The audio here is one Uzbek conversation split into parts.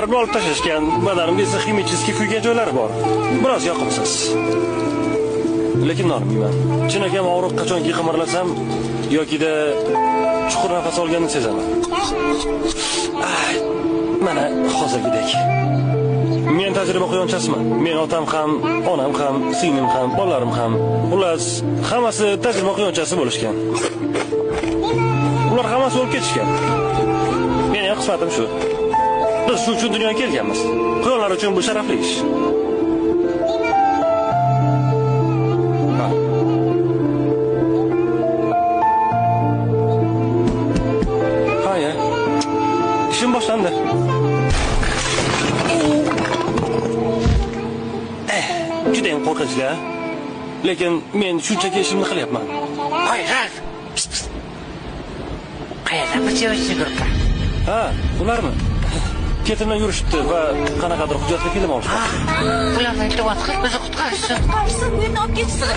kiyimlarimni olib tashlashgan, badanimda esa ximichiski kuygan joylari bor. Biroz yoqimsiz. Lekin normayman. Chinakam og'riq qachonki qimirlasam yokida chuqur nafas olganini sezaman. Mana hozirgidek. Men tajriba quyonchasiman. Men otam ham, onam ham, singlim ham, bolalarim ham, xullas, hammasi tajriba quyonchasi bo'lishgan. Ular hammasi o'lib ketishgan. Meni ham qismatim shu. Biz shu uchun dunyoga kelganmiz. Quyonlar uchun bu sharafli ish. Hayır. İşim boshlandi. Judayam qo'rqinchli. Lekin men shunchaki ishimni qilyapman. Hayır. Qayerda bichayotgan guruhlar? Ha, ularmi? Ketimdan yurishibdi va qanaqadir hujjatli film olishdi. Ularni iltimos qil, bizni qutqarishsin. Qutqarsin, bu yerni olib ketsin.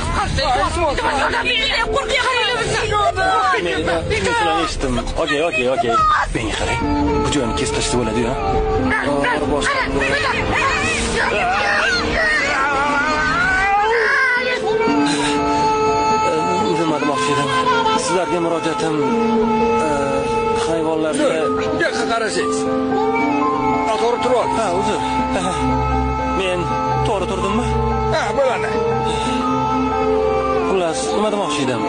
Men eshitdim. Okey. Menga qarang. Bu joyni kesib tashlab bo'ladi-ku. Nima demoqchi edim? Sizlarga murojaatim hayvonlarga Shunga qarasangiz. To'g'ri turib. Ha, uzr. Men to'g'ri turdimmi? Ha, bo'ladi. Xullas, nima demoqchi edim?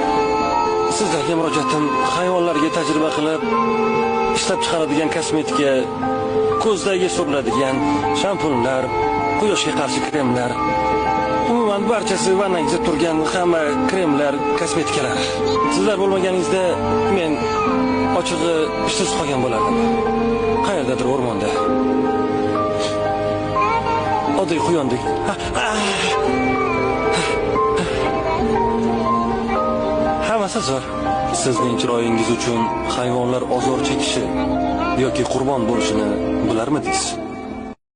Sizlarga murojaatim hayvonlarga tajriba qilib ishlab chiqaradigan kosmetika, ko'zdagi suriladigan shampunlar, quyoshga qarshi kremlar, umuman barchasi vannangizda turgan hamma kremlar, kosmetikalar. Sizlar bo'lmaganingizda men ochig'i ishsiz qolgan bo'lardim. Qayerdadir o'rmonda. Oddiy quyondek. Hammasi zo'r. Sizning chiroyingiz uchun hayvonlar ozor chekishi yoki qurbon bo'lishini bilarmidingiz?